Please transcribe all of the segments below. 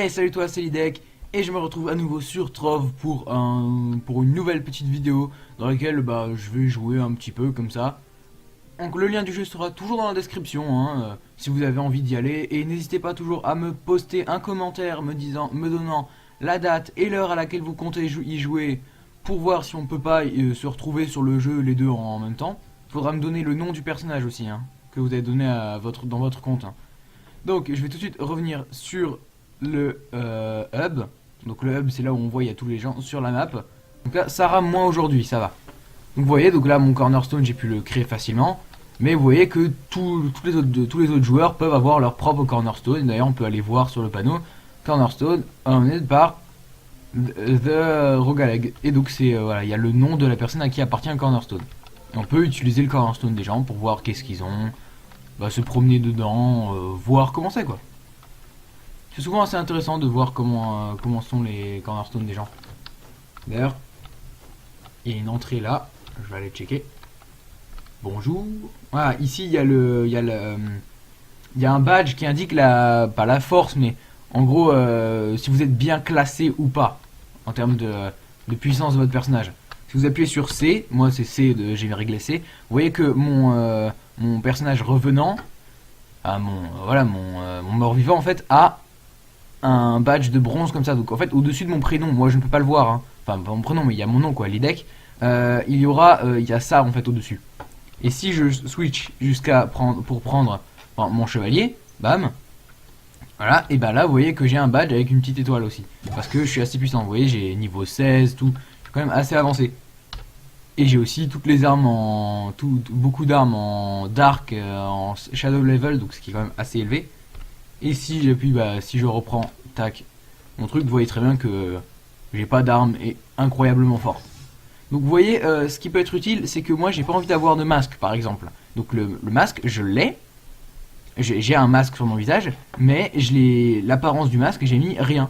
Hey, salut toi, c'est Lidek, et je me retrouve à nouveau sur Trove pour une nouvelle petite vidéo dans laquelle je vais jouer un petit peu comme ça. Donc le lien du jeu sera toujours dans la description si vous avez envie d'y aller, et n'hésitez pas toujours à me poster un commentaire me donnant la date et l'heure à laquelle vous comptez y jouer pour voir si on peut pas se retrouver sur le jeu les deux en même temps. Faudra me donner le nom du personnage aussi que vous avez donné dans votre compte. Donc je vais tout de suite revenir sur le hub. Donc le hub, c'est là où on voit il y a tous les gens sur la map. Donc là ça rame moins aujourd'hui, ça va. Donc vous voyez, donc là mon cornerstone j'ai pu le créer facilement. Mais vous voyez que tous les autres joueurs peuvent avoir leur propre cornerstone. D'ailleurs on peut aller voir sur le panneau cornerstone emmené par The Rogaleg. Et donc c'est voilà, il y a le nom de la personne à qui appartient un cornerstone. Et on peut utiliser le cornerstone des gens pour voir qu'est-ce qu'ils ont, se promener dedans, voir comment c'est quoi. C'est souvent assez intéressant de voir comment sont les cornerstones des gens. D'ailleurs, il y a une entrée là, je vais aller checker. Bonjour. Voilà, ici il y a il y a un badge qui indique pas la force, mais en gros si vous êtes bien classé ou pas en termes de puissance de votre personnage. Si vous appuyez sur C, moi c'est C, j'ai réglé C. Vous voyez que mon personnage revenant, mon mort-vivant en fait a un badge de bronze comme ça. Donc en fait au-dessus de mon prénom, moi je ne peux pas le voir. Enfin pas mon prénom, mais il y a mon nom quoi, Lidek. Il y a ça en fait au-dessus. Et si je switch pour prendre mon chevalier, bam, voilà, et là vous voyez que j'ai un badge avec une petite étoile aussi. Parce que je suis assez puissant, vous voyez, j'ai niveau 16, tout, je suis quand même assez avancé. Et j'ai aussi toutes les armes beaucoup d'armes en dark, en shadow level, donc ce qui est quand même assez élevé. Et si j'appuie, si je reprends, tac, mon truc, vous voyez très bien que j'ai pas d'armes et incroyablement forte. Donc vous voyez, ce qui peut être utile, c'est que moi j'ai pas envie d'avoir de masque par exemple. Donc le masque, je l'ai. J'ai un masque sur mon visage, mais l'apparence du masque, j'ai mis rien.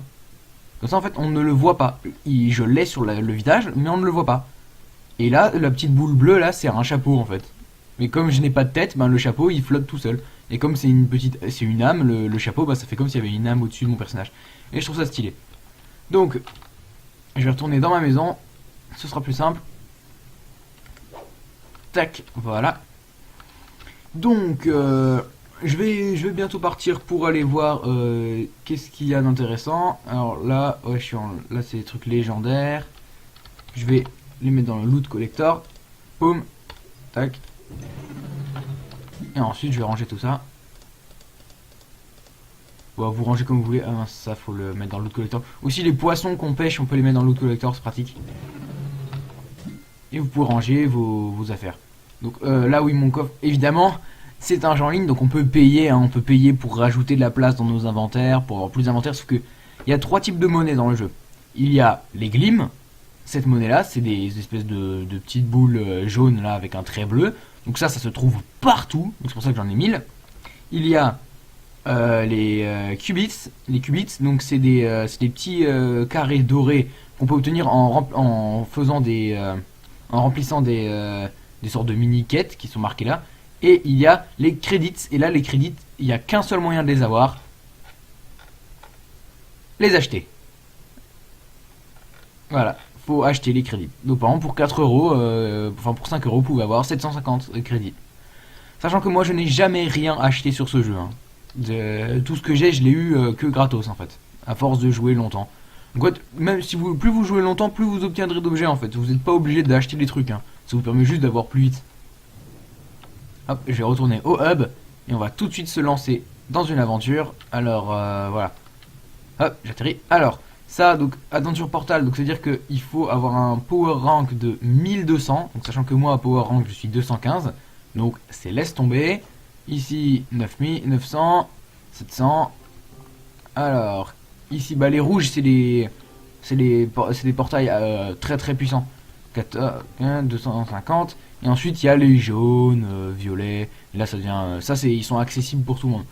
Comme ça en fait on ne le voit pas. Je l'ai sur le visage, mais on ne le voit pas. Et là, la petite boule bleue là, c'est un chapeau en fait. Mais comme je n'ai pas de tête, le chapeau il flotte tout seul. Et comme c'est une âme, le chapeau, ça fait comme s'il y avait une âme au-dessus de mon personnage. Et je trouve ça stylé. Donc, je vais retourner dans ma maison. Ce sera plus simple. Tac, voilà. Donc, je vais bientôt partir pour aller voir qu'est-ce qu'il y a d'intéressant. Alors là, ouais, là c'est des trucs légendaires. Je vais les mettre dans le loot collector. Boum, tac. Et ensuite, je vais ranger tout ça. Vous rangez comme vous voulez. Ah mince, ça faut le mettre dans le loot collector. Aussi, les poissons qu'on pêche, on peut les mettre dans le loot collector, c'est pratique. Et vous pouvez ranger vos affaires. Donc là oui, mon coffre, évidemment, c'est un jeu en ligne, donc on peut payer, on peut payer pour rajouter de la place dans nos inventaires, pour avoir plus d'inventaires, sauf que il y a trois types de monnaies dans le jeu. Il y a les glims, cette monnaie là, c'est des espèces de petites boules jaunes là avec un trait bleu, donc ça se trouve partout, donc c'est pour ça que j'en ai 1000. Il y a les qubits, donc c'est des petits carrés dorés qu'on peut obtenir en remplissant des sortes de mini-quêtes qui sont marquées là. Et il y a les crédits. Et là, les crédits, il n'y a qu'un seul moyen de les avoir. Les acheter. Voilà, faut acheter les crédits. Donc par exemple, pour 4 euros, pour 5 euros, vous pouvez avoir 750 crédits. Sachant que moi, je n'ai jamais rien acheté sur ce jeu. Tout ce que j'ai, je l'ai eu que gratos en fait. À force de jouer longtemps. Donc, même si plus vous jouez longtemps, plus vous obtiendrez d'objets en fait. Vous n'êtes pas obligé d'acheter des trucs. Ça vous permet juste d'avoir plus vite. Hop, je vais retourner au hub. Et on va tout de suite se lancer dans une aventure. Alors, voilà. Hop, j'atterris. Alors, ça, donc, Adventure Portal. Donc, c'est-à-dire qu'il faut avoir un power rank de 1200. Donc, sachant que moi, à power rank, je suis 215. Donc, c'est laisse tomber. Ici, 900, 700. Alors, ici, les rouges, c'est des portails très très puissants. 250. Et ensuite il y a les jaunes, violets. Et là ça devient, ils sont accessibles pour tout le monde.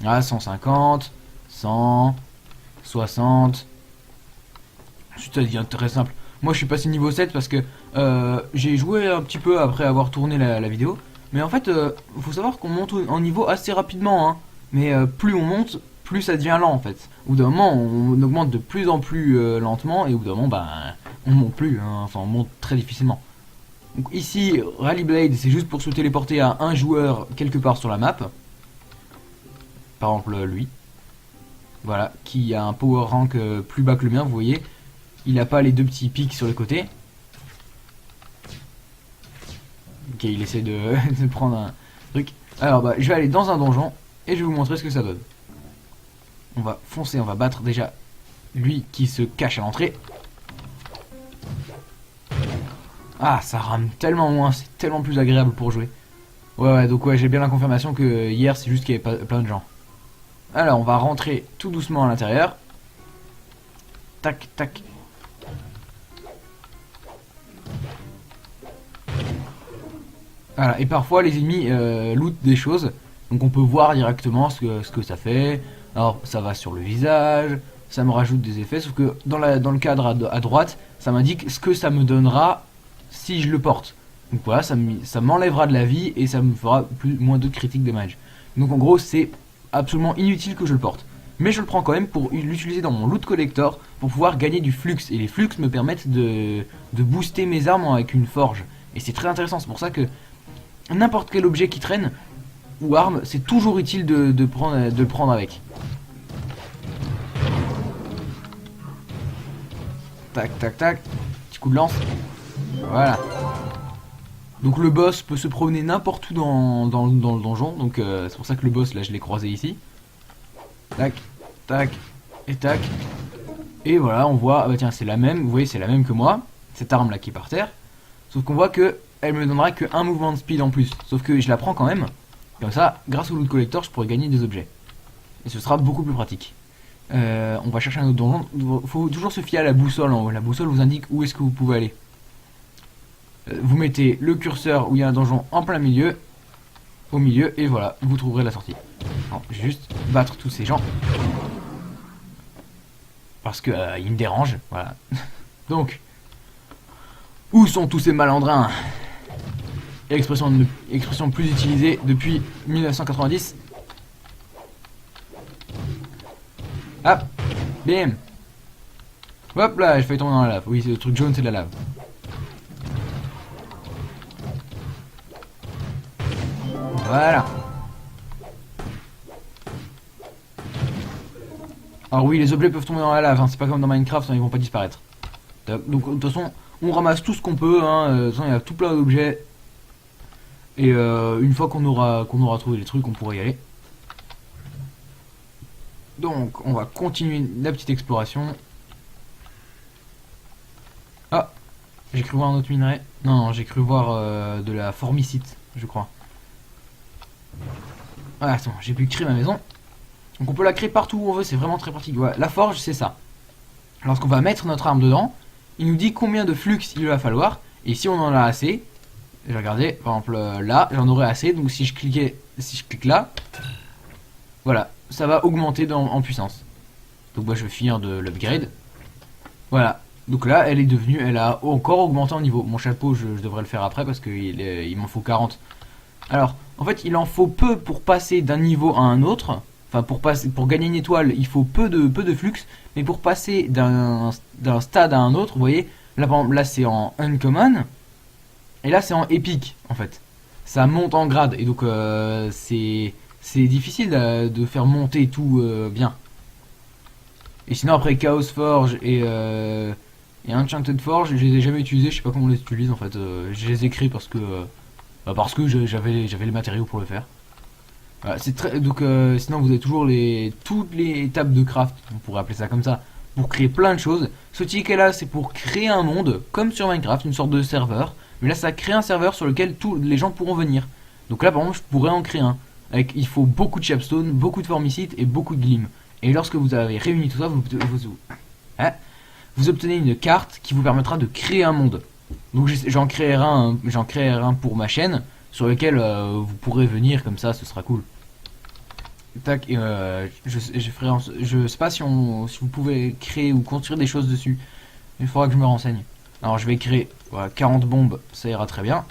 Là 150, 100, 60. Ensuite ça devient très simple. Moi je suis passé niveau 7 parce que j'ai joué un petit peu après avoir tourné la vidéo. Mais en fait faut savoir qu'on monte en niveau assez rapidement. Mais plus on monte, plus ça devient lent en fait. Au bout d'un moment, on augmente de plus en plus lentement, et au bout d'un moment, ben, on monte plus, hein. Enfin on monte très difficilement. Donc ici, Rally Blade, c'est juste pour se téléporter à un joueur quelque part sur la map. Par exemple lui. Voilà, qui a un power rank plus bas que le mien, vous voyez. Il n'a pas les deux petits pics sur les côtés. Ok, il essaie de, de prendre un truc. Alors bah, je vais aller dans un donjon et je vais vous montrer ce que ça donne. On va foncer, on va battre déjà lui qui se cache à l'entrée. Ah, ça rame tellement moins, c'est tellement plus agréable pour jouer. Ouais, donc ouais, j'ai bien la confirmation que hier c'est juste qu'il y avait plein de gens. Alors, on va rentrer tout doucement à l'intérieur. Tac, tac. Voilà, et parfois les ennemis lootent des choses. Donc on peut voir directement ce que ça fait. Alors, ça va sur le visage, ça me rajoute des effets. Sauf que dans le cadre à droite, ça m'indique ce que ça me donnera si je le porte. Donc voilà, ça m'enlèvera de la vie et ça me fera moins de critiques damage. Donc en gros, c'est absolument inutile que je le porte. Mais je le prends quand même pour l'utiliser dans mon loot collector pour pouvoir gagner du flux. Et les flux me permettent de booster mes armes avec une forge. Et c'est très intéressant, c'est pour ça que n'importe quel objet qui traîne ou arme, c'est toujours utile de le prendre avec. Tac, tac, tac. Petit coup de lance. Voilà. Donc le boss peut se promener n'importe où dans le donjon. Donc c'est pour ça que le boss, là, je l'ai croisé ici. Tac, tac, et tac. Et voilà, on voit, ah bah tiens, c'est la même, vous voyez, c'est la même que moi. Cette arme là qui est par terre. Sauf qu'on voit que elle me donnera que un mouvement de speed en plus. Sauf que je la prends quand même. Comme ça, grâce au loot collector, je pourrai gagner des objets. Et ce sera beaucoup plus pratique. On va chercher un autre donjon. Faut toujours se fier à la boussole en haut. La boussole vous indique où est-ce que vous pouvez aller. Vous mettez le curseur où il y a un donjon en plein milieu. Au milieu, et voilà, vous trouverez la sortie. Alors, je vais juste battre tous ces gens. Parce que ils me dérangent, voilà. Donc, où sont tous ces malandrins? Expression plus utilisée depuis 1990. Hop, bim. Hop là, j'ai failli tomber dans la lave. Oui, le truc jaune, c'est de la lave. Voilà. Alors oui, les objets peuvent tomber dans la lave, hein. C'est pas comme dans Minecraft, hein, ils vont pas disparaître. Donc de toute façon, on ramasse tout ce qu'on peut, hein. De toute façon, il y a tout plein d'objets. Et une fois qu'on aura trouvé les trucs, on pourra y aller. Donc, on va continuer la petite exploration. Ah, j'ai cru voir un autre minerai. Non, j'ai cru voir de la formicite, je crois. Voilà, attends, j'ai pu créer ma maison. Donc on peut la créer partout où on veut, c'est vraiment très pratique. Voilà, la forge, c'est ça. Lorsqu'on va mettre notre arme dedans, il nous dit combien de flux il va falloir. Et si on en a assez, je vais regarder, par exemple là, j'en aurai assez. Donc si je clique là, voilà, ça va augmenter en puissance. Donc moi je vais finir de l'upgrade. Voilà, donc là elle a encore augmenté en niveau. Mon chapeau, je devrais le faire après parce qu'il m'en faut 40. Alors, en fait, il en faut peu pour passer d'un niveau à un autre. Enfin, pour gagner une étoile, il faut peu de flux. Mais pour passer d'un stade à un autre, vous voyez, là, par exemple, là c'est en uncommon. Et là c'est en épique, en fait. Ça monte en grade. Et donc, c'est difficile de faire monter tout bien. Et sinon, après Chaos Forge et Enchanted Forge, je les ai jamais utilisés. Je sais pas comment on les utilise, en fait. Je les ai créés parce que j'avais les matériaux pour le faire. Voilà, c'est très donc sinon vous avez toujours toutes les étapes de craft, on pourrait appeler ça comme ça, pour créer plein de choses. Ce ticket là, c'est pour créer un monde comme sur Minecraft, une sorte de serveur, mais là ça crée un serveur sur lequel tous les gens pourront venir. Donc là par exemple, je pourrais en créer un avec il faut beaucoup de chapstone, beaucoup de formicite et beaucoup de glim. Et lorsque vous avez réuni tout ça, vous obtenez une carte qui vous permettra de créer un monde. Donc j'en créerai un pour ma chaîne sur lequel vous pourrez venir comme ça, ce sera cool. Tac, je sais pas si vous pouvez créer ou construire des choses dessus. Il faudra que je me renseigne. Alors je vais créer 40 bombes, ça ira très bien.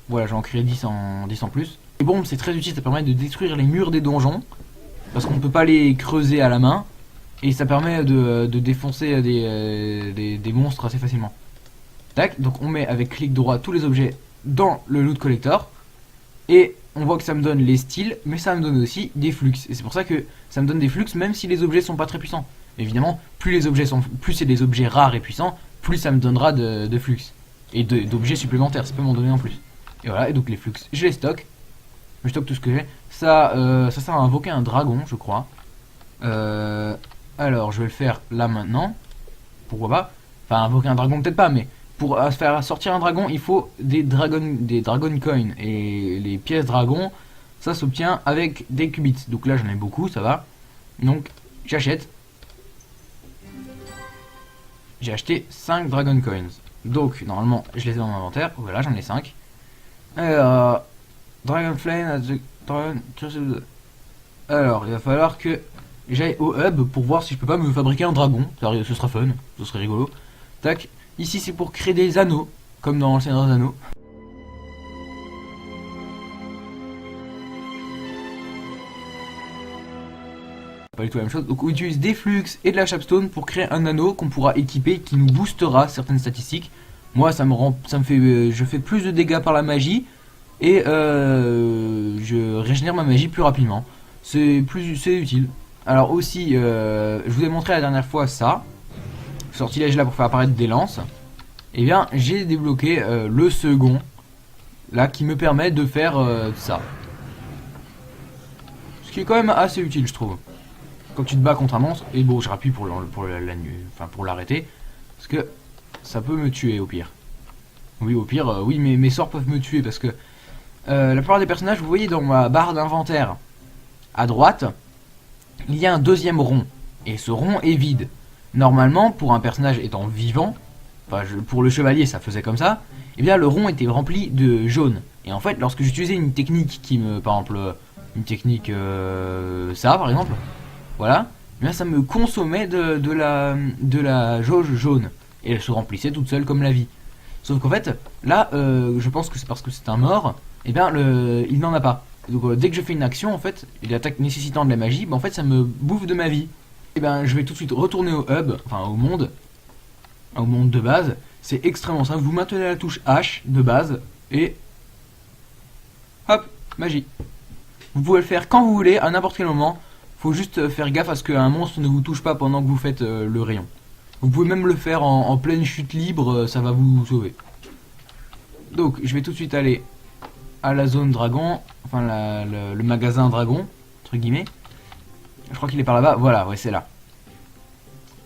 Voilà, j'en crée 10 en plus. Les bombes c'est très utile, ça permet de détruire les murs des donjons. Parce qu'on ne peut pas les creuser à la main. Et ça permet de défoncer des monstres assez facilement. Tac, donc on met avec clic droit tous les objets dans le loot collector. Et on voit que ça me donne les styles, mais ça me donne aussi des flux. Et c'est pour ça que ça me donne des flux même si les objets sont pas très puissants. Évidemment, plus c'est des objets rares et puissants, plus ça me donnera de flux. Et d'objets supplémentaires, ça peut m'en donner en plus. Et voilà, et donc les flux, je les stocke. Je stocke tout ce que j'ai. Ça sert à invoquer un dragon, je crois. Alors, je vais le faire là maintenant. Pourquoi pas? Enfin, invoquer un dragon, peut-être pas, mais pour faire sortir un dragon, il faut des dragon coins. Et les pièces dragon, ça s'obtient avec des qubits. Donc là, j'en ai beaucoup, ça va. Donc, j'achète. J'ai acheté 5 dragon coins. Donc, normalement, je les ai dans mon inventaire. Voilà, j'en ai 5. Dragon Flame, alors, il va falloir que j'aille au hub pour voir si je peux pas me fabriquer un dragon. Ce sera fun, ce serait rigolo. Tac, ici c'est pour créer des anneaux, comme dans le Seigneur des Anneaux. Pas du tout la même chose. Donc on utilise des flux et de la chapstone pour créer un anneau qu'on pourra équiper, qui nous boostera certaines statistiques. Moi je fais plus de dégâts par la magie et je régénère ma magie plus rapidement. C'est utile. Alors aussi, je vous ai montré la dernière fois ça, sortilège là pour faire apparaître des lances. Et bien j'ai débloqué le second là qui me permet de faire ça. Ce qui est quand même assez utile, je trouve. Quand tu te bats contre un monstre, et bon, je rappuie pour l'arrêter, parce que ça peut me tuer au pire. Oui, au pire, oui, mais mes sorts peuvent me tuer parce que la plupart des personnages, vous voyez dans ma barre d'inventaire à droite, il y a un deuxième rond. Et ce rond est vide. Normalement, pour un personnage étant vivant, enfin, pour le chevalier, ça faisait comme ça, et bien le rond était rempli de jaune. Et en fait, lorsque j'utilisais une technique qui me, par exemple, une technique ça, par exemple, voilà, eh bien ça me consommait de la jauge jaune. Et elle se remplissait toute seule comme la vie. Sauf qu'en fait, là, je pense que c'est parce que c'est un mort, et bien il n'en a pas. Donc dès que je fais une action, en fait, une attaque nécessitant de la magie, ben, en fait ça me bouffe de ma vie. Et ben je vais tout de suite retourner au hub, enfin au monde de base. C'est extrêmement simple, vous maintenez la touche H de base, et hop, magie. Vous pouvez le faire quand vous voulez, à n'importe quel moment. Faut juste faire gaffe à ce qu'un monstre ne vous touche pas pendant que vous faites le rayon. Vous pouvez même le faire en pleine chute libre, ça va vous sauver. Donc je vais tout de suite aller à la zone dragon, enfin le magasin dragon, entre guillemets. Je crois qu'il est par là-bas, voilà, ouais c'est là.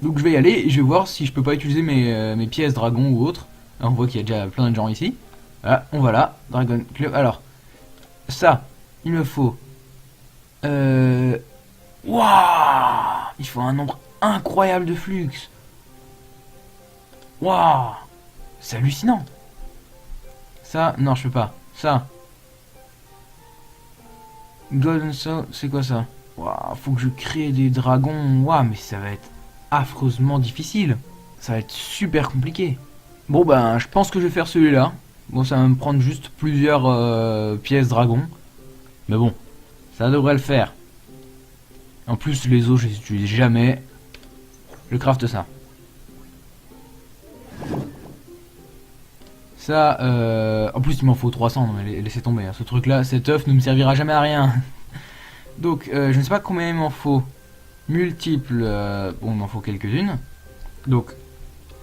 Donc je vais y aller et je vais voir si je peux pas utiliser mes pièces dragon ou autres. Alors, on voit qu'il y a déjà plein de gens ici. Voilà, on va là, Dragon Club. Alors, ça, il me faut... Waouh, il faut un nombre incroyable de flux. Waouh, c'est hallucinant. Ça, non, je peux pas. Ça. Golden Soul, c'est quoi ça? Waouh, faut que je crée des dragons. Waouh, mais ça va être affreusement difficile. Ça va être super compliqué. Bon, ben, je pense que je vais faire celui-là. Bon, ça va me prendre juste plusieurs pièces dragon. Mais bon, ça devrait le faire. En plus, les os, je les utilise jamais. Je craft ça. Ça, en plus, il m'en faut 300. Non, mais laissez tomber. Hein. Ce truc-là, cet œuf ne me servira jamais à rien. Donc, je ne sais pas combien il m'en faut. Multiples. Bon, il m'en faut quelques-unes. Donc,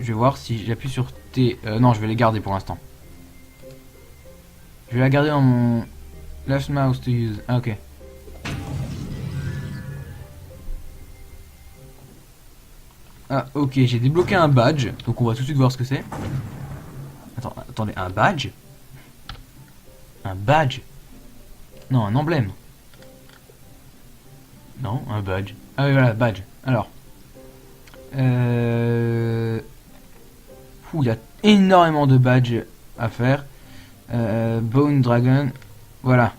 je vais voir si j'appuie sur T. Non, je vais les garder pour l'instant. Je vais la garder dans mon left mouse to use. Ah, ok. Ah, ok, j'ai débloqué un badge. Donc, on va tout de suite voir ce que c'est. Attendez, un badge? Un badge? Non, un emblème. Non, un badge. Ah oui, voilà, badge. Alors. Il y a énormément de badges à faire. Bone Dragon. Voilà.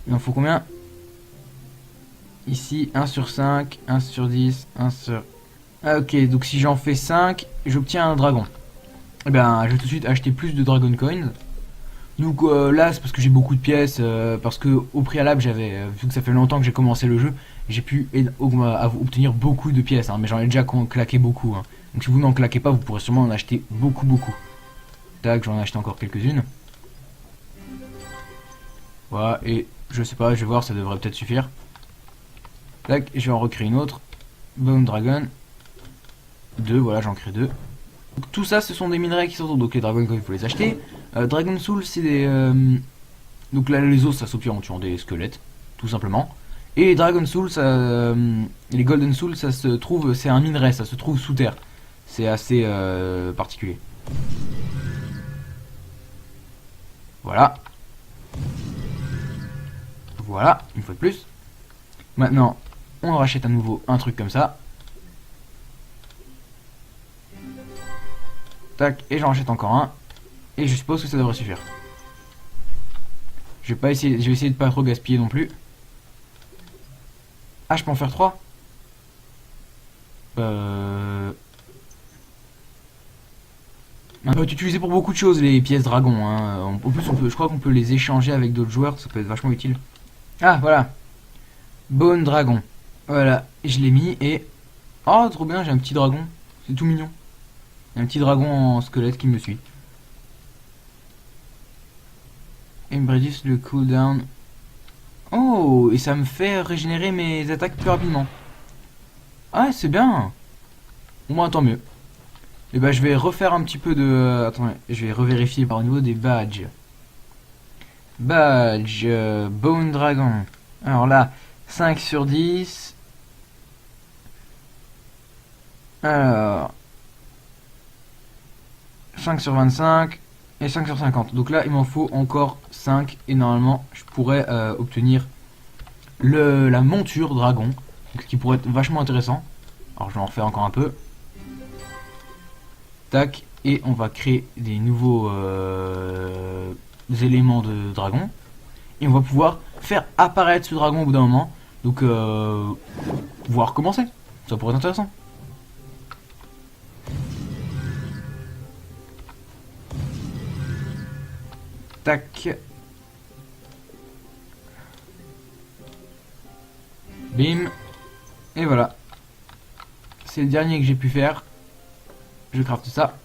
Il en faut combien? Ici, 1 sur 5, 1 sur 10, 1 sur... Ah ok, donc si j'en fais 5, j'obtiens un dragon. Eh bien, je vais tout de suite acheter plus de Dragon Coins. Donc là c'est parce que j'ai beaucoup de pièces, parce que au préalable j'avais, vu que ça fait longtemps que j'ai commencé le jeu, j'ai pu obtenir beaucoup de pièces, hein, mais j'en ai déjà claqué beaucoup. Hein. Donc si vous n'en claquez pas, vous pourrez sûrement en acheter beaucoup beaucoup. Tac, j'en ai acheté encore quelques-unes. Voilà, et je sais pas, je vais voir, ça devrait peut-être suffire. Tac, je vais en recréer une autre. Bone Dragon. 2, voilà, j'en crée 2. Donc, tout ça, ce sont des minerais qui sont donc les dragons, il faut les acheter. Dragon Soul, c'est des. Donc là, les os, ça s'obtient en tuant des squelettes, tout simplement. Et les Dragon Soul, ça, les Golden Soul, ça se trouve, c'est un minerai, ça se trouve sous terre. C'est assez particulier. Voilà. Voilà, une fois de plus. Maintenant, on rachète à nouveau un truc comme ça. Tac, et j'en rachète encore un. Et je suppose que ça devrait suffire. Je vais essayer de pas trop gaspiller non plus. Ah, je peux en faire 3. On peut utiliser pour beaucoup de choses les pièces dragon. Hein. En plus, je crois qu'on peut les échanger avec d'autres joueurs. Ça peut être vachement utile. Ah, voilà. Bone Dragon. Voilà, je l'ai mis et... Oh, trop bien, j'ai un petit dragon. C'est tout mignon. Un petit dragon en squelette qui me suit. Et me réduit le cooldown. Oh, et ça me fait régénérer mes attaques plus rapidement. Ah, c'est bien. Au moins, tant mieux. Et bah, je vais refaire un petit peu de... Attendez, je vais revérifier par au niveau des badges. Badge, Bone Dragon. Alors là, 5 sur 10. Alors... 5 sur 25 et 5 sur 50. Donc là, il m'en faut encore 5 et normalement, je pourrais obtenir la monture dragon, ce qui pourrait être vachement intéressant. Alors, je vais en refaire encore un peu. Tac, et on va créer des nouveaux éléments de dragon. Et on va pouvoir faire apparaître ce dragon au bout d'un moment. Donc, pouvoir commencer. Ça pourrait être intéressant. Tac. Bim. Et voilà. C'est le dernier que j'ai pu faire. Je crafte ça.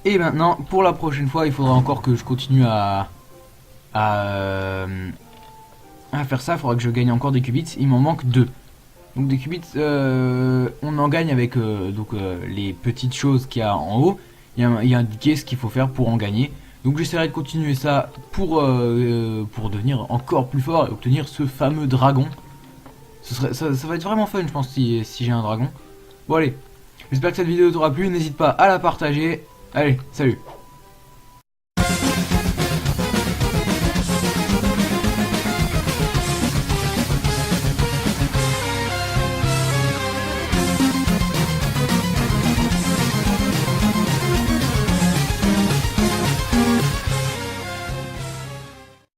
Et maintenant, pour la prochaine fois, il faudra encore que je continue à faire ça. Il faudra que je gagne encore des qubits. Il m'en manque 2. Donc des qubits, on en gagne avec les petites choses qu'il y a en haut. Il y a indiqué ce qu'il faut faire pour en gagner. Donc j'essaierai de continuer ça pour devenir encore plus fort et obtenir ce fameux dragon. Ça va être vraiment fun, je pense, si j'ai un dragon. Bon allez, j'espère que cette vidéo t'aura plu. N'hésite pas à la partager. Allez, salut!